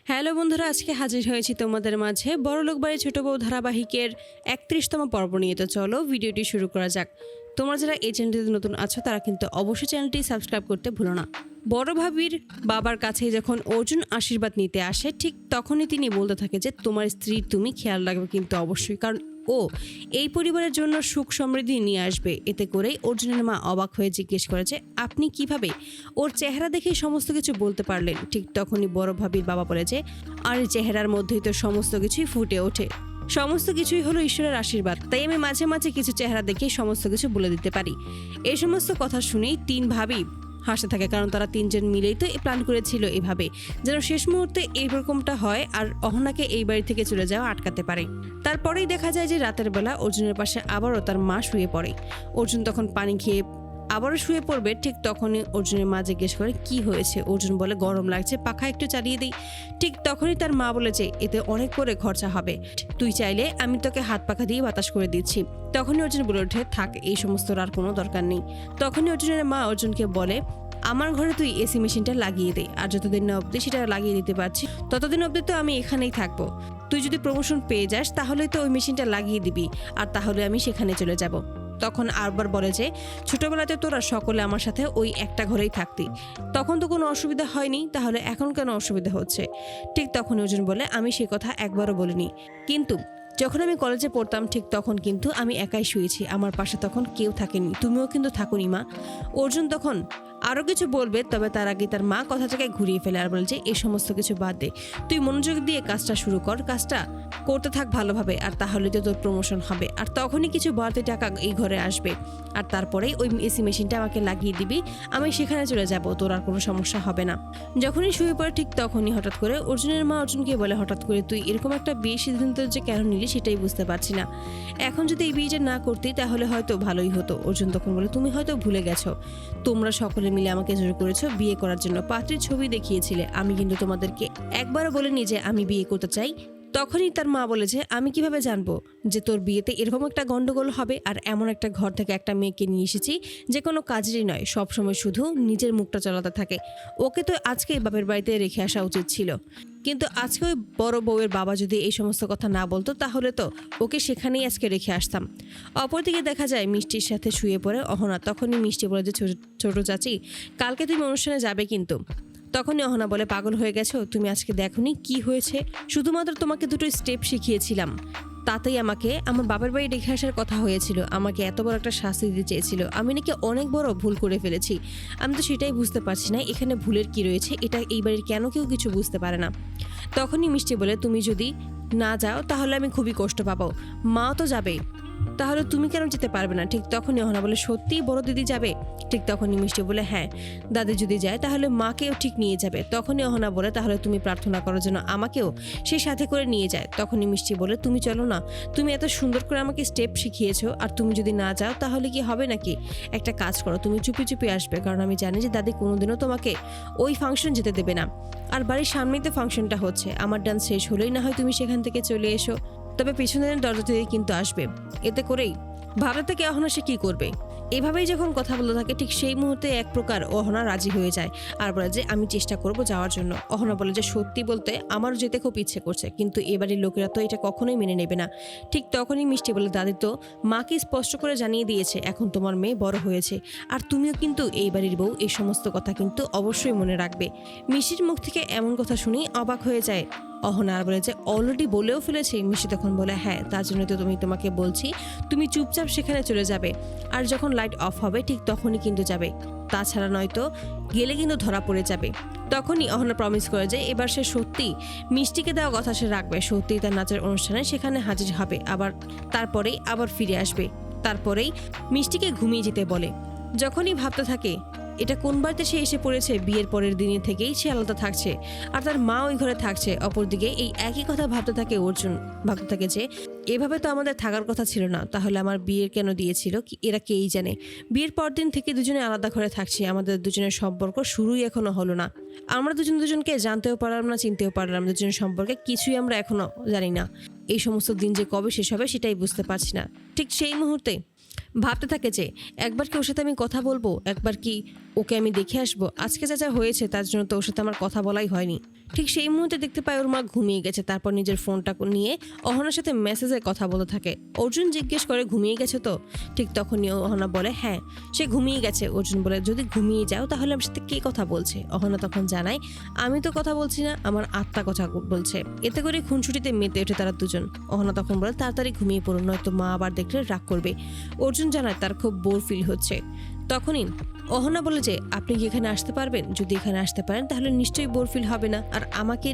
Hello বন্ধুরা, আজকে হাজির হয়েছি তোমাদের মাঝে বড়লোক বাড়ি ছোট বউ ধারাবাহিকের 31তম পর্ব নিয়ে। তো চলো ভিডিওটি শুরু করা যাক। তোমরা যারা এই চ্যানেলটিতে নতুন আছো তারা কিন্তু অবশ্যই চ্যানেলটি সাবস্ক্রাইব করতে ভুলো না। বড় ভাবির বাবার কাছে যখন অর্জুন আশীর্বাদ নিতে আসে, ঠিক তখনই তিনি বলতে থাকে যে তোমার স্ত্রীর তুমি খেয়াল রাখবে কিন্তু অবশ্যই, কারণ ও এই পরিবারের জন্য সুখ সমৃদ্ধি নিয়ে আসবে। এতে করেই অর্জুনের মা অবাক হয়ে জিজ্ঞেস করে যে আপনি কিভাবে ওর চেহারা দেখে সমস্ত কিছু বলতে পারলেন। ঠিক তখনই বড় ভাবির বাবা বলে যে আর চেহারার মধ্যেই তো সমস্ত কিছুই ফুটে ওঠে, সমস্ত কিছুই হলো ঈশ্বরের আশীর্বাদ, তাই আমি মাঝে মাঝে কিছু চেহারা দেখে সমস্ত কিছু বলে দিতে পারি। এই সমস্ত কথা শুনেই তিন ভাবি হাসতে থাকে, কারণ তারা তিনজন মিলেই তো প্ল্যান করেছিল এভাবে যেন শেষ মুহূর্তে এইরকমটা হয় আর অহনাকে এই বাড়ি থেকে চলে যাওয়া আটকাতে পারে। তারপরেই দেখা যায় যে রাতের বেলা অর্জুনের পাশে আবারও তার মা শুয়ে পড়ে। অর্জুন তখন পানি খেয়ে আবারও শুয়ে পড়বে, ঠিক তখনই অর্জুনের মা জিজ্ঞেস করে কি হয়েছে। অর্জুন বলে গরম লাগছে, পাখা একটু চালিয়ে দিই। ঠিক তখনই তার মা বলেছে এতে অনেক করে খরচা হবে, তুই চাইলে আমি তোকে হাত পাখা দিয়ে বাতাস করে দিচ্ছি। তখনই অর্জুন বলে ওঠে থাক, এই সমস্ত আর কোনো দরকার নেই। তখনই অর্জুনের মা অর্জুনকে বলে আমার ঘরে তুই এসি মেশিনটা লাগিয়ে দে, আর যতদিন না অবধি সেটা লাগিয়ে দিতে পারছি ততদিন অবধি তো আমি এখানেই থাকবো। তুই যদি প্রমোশন পেয়ে যাস তাহলে তো ওই মেশিনটা লাগিয়ে দিবি, আর তাহলে আমি সেখানে চলে যাব। তখন আরবার বলে যে ছোটবেলাতে তোরা সকলে আমার সাথে ওই একটা ঘরেই থাকতি, তখন তো কোনো অসুবিধা হয়নি, তাহলে এখন কেন অসুবিধা হচ্ছে। ঠিক তখন অর্জুন বলে আমি সে কথা একবারও বলিনি, কিন্তু যখন আমি কলেজে পড়তাম ঠিক তখন কিন্তু আমি একাই শুয়েছি, আমার পাশে তখন কেউ থাকেনি, তুমিও কিন্তু থাকুনি মা। অর্জুন তখন আরও কিছু বলবে, তবে তার আগে তার মা কথাটাকে ঘুরিয়ে ফেলে আর বলে যে এই সমস্ত কিছু বাদ দে, তুই মনোযোগ দিয়ে কাজটা শুরু কর, কাজটা করতে থাক ভালোভাবে, আর তাহলে তো তোর প্রমোশন হবে, আর তখনই কিছু বাড়তি টাকা এই ঘরে আসবে, আর তারপরেই ওই এসি মেশিনটা আমাকে লাগিয়ে দিবি, আমি সেখানে চলে যাব, তোর আর কোনো সমস্যা হবে না। যখনই শুয়ে পড়ে ঠিক তখনই হঠাৎ করে অর্জুনের মা অর্জুনকে বলে হঠাৎ করে তুই এরকম একটা বিয়ে সিদ্ধান্ত যে কেন নিলি সেটাই বুঝতে পারছি না, এখন যদি এই বিয়েটা না করতি তাহলে হয়তো ভালোই হতো। অর্জুন তখন বলে তুমি হয়তো ভুলে গেছো, তোমরা সকলে মিলে আমাকে জোর করেছো বিয়ে করার জন্য, পাত্রীর ছবি দেখিয়েছিলে, আমি কিন্তু তোমাদেরকে একবারও বলিনি যে আমি বিয়ে করতে চাই। তখনই তার মা বলে যে আমি কিভাবে জানবো যে তোর বিয়েতে এরকম একটা গন্ডগোল হবে, আর এমন একটা ঘর থেকে একটা মেয়েকে নিয়ে এসেছি যে কোনো কাজেরই নয়, সবসময় শুধু নিজের মুখটা চালাতে থাকে, ওকে তো আজকে বাপের বাড়িতে রেখে আসা উচিত ছিল, কিন্তু আজকে ওই বড় বউয়ের বাবা যদি এই সমস্ত কথা না বলতো তাহলে তো ওকে সেখানেই আজকে রেখে আসতাম। অপরদিকে দেখা যায় মিষ্টির সাথে শুয়ে পড়ে অহনা। তখনই মিষ্টি বলে যে ছোট চাচি কালকে তুমি অনুষ্ঠানে যাবে কিন্তু। তখনই অহনা বলে পাগল হয়ে গেছো, তুমি আজকে দেখোনি কি হয়েছে, শুধুমাত্র তোমাকে দুটো স্টেপ শিখিয়েছিলাম, তাতেই আমাকে আমার বাবার বাড়ি রেখে আসার কথা হয়েছিল, আমাকে এত বড় একটা শাস্তি দিতে চেয়েছিল, আমি নাকি অনেক বড় ভুল করে ফেলেছি, আমি তো সেটাই বুঝতে পারছি না এখানে ভুলের কি রয়েছে, এটা এই বাড়ির কেন কেউ কিছু বুঝতে পারে না। তখনই মিষ্টি বলে তুমি যদি না যাও তাহলে আমি খুবই কষ্ট পাবো, মাও তো যাবে, তাহলে তুমি কেন যেতে পারবে না। ঠিক তখনই অহনা বলে সত্যিই বড় দিদি যাবে। ঠিক তখনই মিষ্টি বলে হ্যাঁ, দাদি যদি যায় তাহলে মাকেও ঠিক নিয়ে যাবে। তখনই অহনা বলে তাহলে তুমি প্রার্থনা করার জন্য আমাকেও সে সাথে করে নিয়ে যায়। তখনই মিষ্টি বলে তুমি চলো না, তুমি এত সুন্দর করে আমাকে স্টেপ শিখিয়েছো, আর তুমি যদি না যাও তাহলে কি হবে নাকি, একটা কাজ করো তুমি চুপি চুপি আসবে, কারণ আমি জানি যে দাদি কোনোদিনও তোমাকে ওই ফাংশন যেতে দেবে না, আর বাড়ির সামনেই তো ফাংশনটা হচ্ছে, আমার ডান্স শেষ হলেই না হয় তুমি সেখান থেকে চলে এসো, তবে পেছনের দরজা থেকে কিন্তু আসবে। এতে করেই ভাবতে থেকে অহনা সে কি করবে। এভাবেই যখন কথা বলতে থাকে ঠিক সেই মুহূর্তে এক প্রকার অহনা রাজি হয়ে যায় আর বলে যে আমি চেষ্টা করব যাওয়ার জন্য। অহনা বলে যে সত্যি বলতে আমারও যেতে খুব ইচ্ছে করছে, কিন্তু এবারের লোকেরা তো এটা কখনোই মেনে নেবে না। ঠিক তখনই মিষ্টি বলে দাদি তো মাকে স্পষ্ট করে জানিয়ে দিয়েছে এখন তোমার মেয়ে বড় হয়েছে, আর তুমিও কিন্তু এই বাড়ির বউ, এই সমস্ত কথা কিন্তু অবশ্যই মনে রাখবে। মিষ্টির মুখ থেকে এমন কথা শুনি অবাক হয়ে যায় অহনা আর বলে যে অলরেডি বলেও ফেলেছি। মিষ্টি তখন বলে হ্যাঁ, তার জন্য তো তোমাকে বলছি তুমি চুপচাপ সেখানে চলে যাবে, আর যখন লাইট অফ হবে ঠিক তখনই কিন্তু যাবে, তাছাড়া নয়তো গেলে কিন্তু ধরা পড়ে যাবে। তখনই অহনা প্রমিস করে যে এবার সে সত্যি মিষ্টিকে দেওয়া কথা সে রাখবে, সত্যি তার নাচের অনুষ্ঠানে সেখানে হাজির হবে, আবার তারপরেই আবার ফিরে আসবে। তারপরেই মিষ্টিকে ঘুমিয়ে যেতে বলে। যখনই ভাবতে থাকে এটা কোন বাড়িতে সে এসে পড়েছে, বিয়ের পরের দিনের থেকেই সে আলাদা থাকছে আর তার মা ওই ঘরে থাকছে, অপরদিকে এই একই কথা ভাবতে থাকে অর্জুন। ভাবতে থাকে যে এভাবে তো আমাদের থাকার কথা ছিল না, তাহলে আমার বিয়ের কেন দিয়েছিল কি এরা কেই জানে, বিয়ের পর দিন থেকে দুজনে আলাদা ঘরে থাকছি, আমাদের দুজনের সম্পর্ক শুরুই এখনো হলো না, আমরা দুজনকে জানতেও পারলাম না, চিনতেও পারলাম, দুজনের সম্পর্কে কিছুই আমরা এখনো জানি না, এই সমস্ত দিন যে কবে শেষ হবে সেটাই বুঝতে পারছি না। ঠিক সেই মুহূর্তে ভাবতে থাকে যে একবার কি ওর সাথে আমি কথা বলবো, একবার কি ওকে আমি দেখে আসবো, আজকে যা যা হয়েছে তার জন্য তো ওর সাথে আমার কথা বলাই হয়নি। ঠিক সেই মুহূর্তে দেখতে পায় ওর মা ঘুমিয়ে গেছে। তারপর নিজের ফোনটা নিয়ে অহনার সাথে মেসেজে কথা বলতে থাকে। অর্জুন জিজ্ঞেস করে ঘুমিয়ে গেছে তো? ঠিক তখনই অহনা বলে হ্যাঁ সে ঘুমিয়ে গেছে। অর্জুন বলে যদি ঘুমিয়ে যাও তাহলে আমার সাথে কে কথা বলছে? অহনা তখন জানায় আমি তো কথা বলছি না, আমার আত্মা কথা বলছে। এতে করে খুনসুটিতে মেতে ওঠে তারা দুজন। অহনা তখন বলে তাড়াতাড়ি ঘুমিয়ে পড়ুন, নয়তো মা আবার দেখলে রাগ করবে। অর্জুন জানায় তার খুব বোর ফিল হচ্ছে। তখনই অহনা বলে যে আপনি কি এখানে আসতে পারবেন? যদি এখানে আসতে পারেন তাহলে নিশ্চয়ই বোর ফিল হবে না, আর আমাকে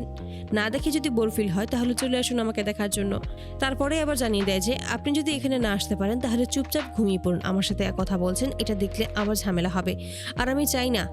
না দেখে যদি বোর ফিল হয় তাহলে চলে আসুন আমাকে দেখার জন্য। তারপরে আবার জানিয়ে দেয় যে আপনি যদি এখানে না আসতে পারেন তাহলে চুপচাপ ঘুমিয়ে পড়ুন, আমার সাথে কথা বলছেন এটা দেখলে আবার ঝামেলা হবে, আর আমি চাই না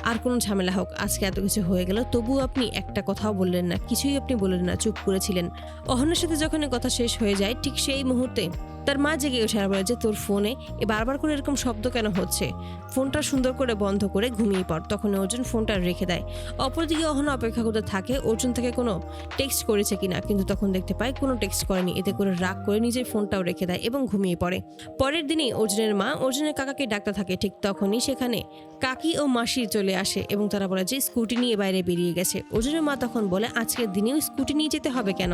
আর কোনো ঝামেলা হোক। আজকে এত কিছু হয়ে গেল তবুও আপনি একটা কথাও বললেন না, কিছুই আপনি বললেন না, চুপ করেছিলেন। অহনার সাথে যখন কথা শেষ হয়ে যায় ঠিক সেই মুহূর্তে তার মা জেগে ওঠে আর বলে যে তোর ফোনে বারবার করে এরকম শব্দ কেন হচ্ছে? ফোনটা সুন্দর করে বন্ধ করে ঘুমিয়ে পড়। তখন অর্জুন ফোনটা রেখে দেয়। অপরদিকে অহনা অপেক্ষা করতে থাকে অর্জুন থেকে কোনো টেক্সট করেছে কিনা, কিন্তু তখন দেখতে পায় কোনো টেক্সট করেনি। এতে করে রাগ করে নিজের ফোনটাও রেখে দেয় এবং ঘুমিয়ে পড়ে। পরের দিনই অর্জুনের মা অর্জুনের কাকাকে ডাকতে থাকে। ঠিক তখনই সেখানে কাকি ও মাসি চলে আসে এবং তারা বলে যে স্কুটি নিয়ে বাইরে বেরিয়ে গেছে। অর্জুনের মা তখন বলে আজকের দিনেও স্কুটি নিয়ে যেতে হবে কেন?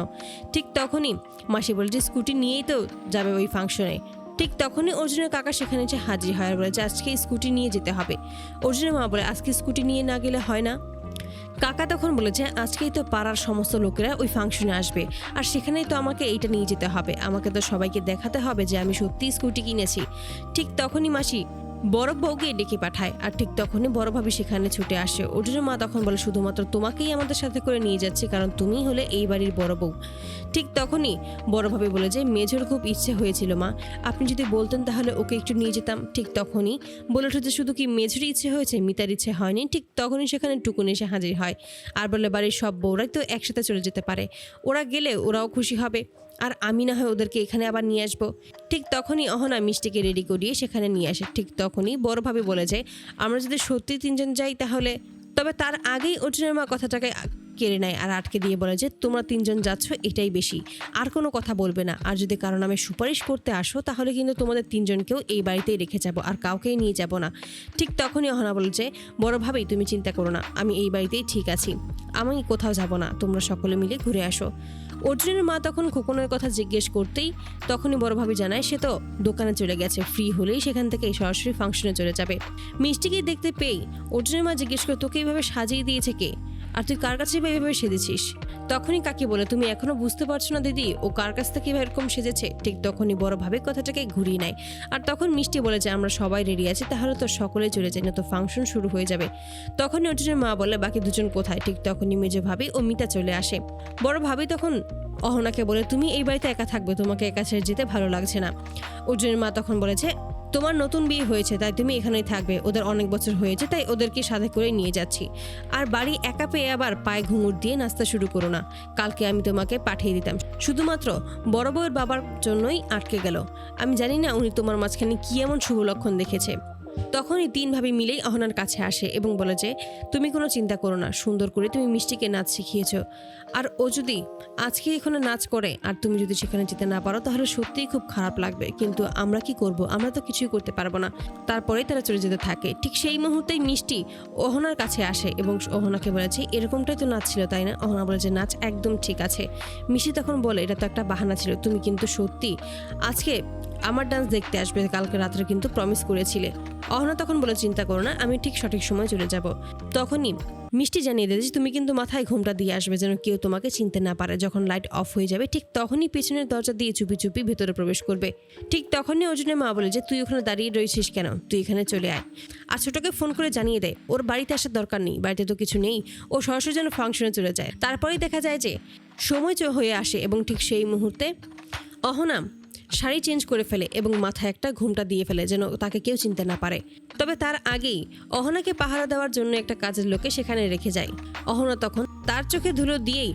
ঠিক তখনই মাসি বলে যে স্কুটি নিয়েই তো যাবে ওই ফাংশনে। ঠিক তখনই অর্জুনের কাকা সেখানে এসে হাজির হয় আর বলে যে আজকে স্কুটি নিয়ে যেতে হবে। অর্জুনের মা বলে আজকে স্কুটি নিয়ে না গেলে হয় না? কাকা তখন বলে যে আজকেই তো পাড়ার সমস্ত লোকেরা ওই ফাংশনে আসবে, আর সেখানেই তো আমাকে এইটা নিয়ে যেতে হবে, আমাকে তো সবাইকে দেখাতে হবে যে আমি সত্যিই স্কুটি কিনেছি। ঠিক তখনই মাসি বড় বউকে ডেকে পাঠায়, আর ঠিক তখনই বড় ভাবি সেখানে ছুটে আসে। অর্জুনের মা তখন বলে শুধুমাত্র তোমাকেই আমাদের সাথে করে নিয়ে যাচ্ছে, কারণ তুমি হলে এই বাড়ির বড় বউ। ঠিক তখনই বড় ভাবি বলে যে মেঝোর খুব ইচ্ছে হয়েছিল মা, আপনি যদি বলতেন তাহলে ওকে একটু নিয়ে যেতাম। ঠিক তখনই বলে ওঠে যে শুধু কি মেঝোর ইচ্ছে হয়েছে, মিতার ইচ্ছে হয়নি। ঠিক তখনই সেখানে টুকুন এসে হাজির হয় আর বলে বাড়ির সব বউরাই তো একসাথে চলে যেতে পারে, ওরা গেলে ওরাও খুশি হবে, আর আমি না হয় ওদেরকে এখানে আবার নিয়ে আসবো। ঠিক তখনই অহনা মিষ্টিকে রেডি করিয়ে সেখানে নিয়ে আসে। ঠিক তখনই বড়ভাবে বলে যায় আমরা যদি সত্যি তিনজন যাই তাহলে, তবে তার আগেই অর্জুনের মা কথাটাকে কেড়ে নেয় আর আটকে দিয়ে বলে যে তোমরা তিনজন যাচ্ছ এটাই বেশি, আর কোনো কথা বলবে না, আর যদি কারণ আমি সুপারিশ করতে আসো তাহলে কিন্তু তোমাদের তিনজনকেও এই বাড়িতেই রেখে যাব, আর কাউকেই নিয়ে যাব না। ঠিক তখনই অহনা বলে যে বড়ভাবেই তুমি চিন্তা করো না, আমি এই বাড়িতেই ঠিক আছি, আমি কোথাও যাব না, তোমরা সকলে মিলে ঘুরে আসো। অর্জুনের মা তখন খোকনের কথা জিজ্ঞেস করতেই তখনই বড়ভাবে জানায় সে তো দোকানে চলে গেছে, ফ্রি হলেই সেখান থেকে সরাসরি ফাংশনে চলে যাবে। মিষ্টিকে দেখতে পেয়ে অর্জুনের মা জিজ্ঞেস করে তোকে এইভাবে সাজিয়ে দিয়েছে কে, আর তুই কার কাছে এইভাবে সেজেছিস? তখনই কাকি বলে তুমি এখনো বুঝতে পারছো না দিদি ও কার কাছ থেকে এরকম সেজেছে? ঠিক তখনই বড়ভাবে কথাটাকে ঘুরিয়ে নেয় আর তখন মিষ্টি বলে যে আমরা সবাই রেডি আছি, তাহলে তো সকলে চলে যায়, না তো ফাংশন শুরু হয়ে যাবে। তখনই অর্জুনের মা বলে বাকি দুজন কোথায়? ঠিক তখনই মেজো ভাবি ও মিতা চলে আসে। বড় ভাবি তখন অহনাকে বলে তুমি এই বাড়িতে একা থাকবে, তোমাকে একা ছেড়ে যেতে ভালো লাগছে না। অর্জুনের মা তখন বলেছে তোমার নতুন বিয়ে হয়েছে তাই তুমি এখানেই থাকবে, ওদের অনেক বছর হয়েছে তাই ওদেরকে সাথে করে নিয়ে যাচ্ছি, আর বাড়ি একা পেয়ে আবার পায়ে ঘুঙুর দিয়ে নাস্তা শুরু করো না, কালকে আমি তোমাকে পাঠিয়ে দিতাম, শুধুমাত্র বড় বউয়ের বাবার জন্যই আটকে গেল, আমি জানি না উনি তোমার মাঝখানে কি এমন শুভ লক্ষণ দেখেছে। তখনই তিন ভাবি মিলেই অহনার কাছে আসে এবং বলে যে তুমি কোনো চিন্তা করো না, সুন্দর করে তুমি মিষ্টিকে নাচ শিখিয়েছো, আর ও যদি আজকে এখানে নাচ করে আর তুমি যদি সেখানে যেতে না পারো তাহলে সত্যিই খুব খারাপ লাগবে, কিন্তু আমরা কি করব, আমরা তো কিছুই করতে পারবো না। তারপরেই তারা চলে যেতে থাকে। ঠিক সেই মুহূর্তেই মিষ্টি অহনার কাছে আসে এবং অহনাকে বলেছে এরকমটাই তো নাচ ছিল তাই না? অহনা বলে যে নাচ একদম ঠিক আছে। মিষ্টি তখন বলে এটা তো একটা বাহানা ছিল, তুমি কিন্তু সত্যি আজকে আমার ডান্স দেখতে আসবে, কালকে রাত্রে কিন্তু প্রমিস করেছিলে। অহনা তখন বলে চিন্তা করো না, আমি ঠিক সঠিক সময় চলে যাব। তখনই মিষ্টি জানিয়ে দেয় যে তুমি কিন্তু মাথায় ঘোমটা দিয়ে আসবে যেন কেউ তোমাকে চিনতে না পারে। যখন লাইট অফ হয়ে যাবে ঠিক তখনই পেছনের দরজা দিয়ে চুপি চুপি ভেতরে প্রবেশ করবে। ঠিক তখনই অর্জুনের মা বলে যে তুই ওখানে দাঁড়িয়ে রয়েছিস কেন, তুই এখানে চলে আয়। আর ছোটকে ফোন করে জানিয়ে দেয় ওর বাড়িতে আসার দরকার নেই, বাড়িতে তো কিছু নেই, ও সরাসরি যেন ফাংশনে চলে যায়। তারপরেই দেখা যায় যে সময় হয়ে আসে এবং ঠিক সেই মুহূর্তে অহনা শাড়ি চেঞ্জ করে ফেলে এবং মাথায় একটা ঘুমটা দিয়ে ফেলে যেন তাকে কেউ চিনতে না পারে। তবে তার আগেই অহনাকে পাহারা দেওয়ার জন্য একটা কাজের লোকে সেখানে রেখে যায়। অহনা তখন তার চোখে ধুলো দিয়েই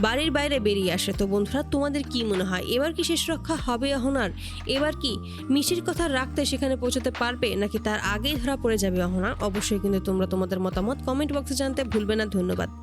বাড়ির বাইরে বেরিয়ে আসে। তো বন্ধুরা তোমাদের কি মনে হয় এবার কি শেষ রক্ষা হবে অহনার? এবার কি মিষ্টির কথা রাখতে সেখানে পৌঁছতে পারবে নাকি তার আগেই ধরা পড়ে যাবে অহনা? অবশ্যই কিন্তু তোমরা তোমাদের মতামত কমেন্ট বক্সে জানতে ভুলবে না। ধন্যবাদ।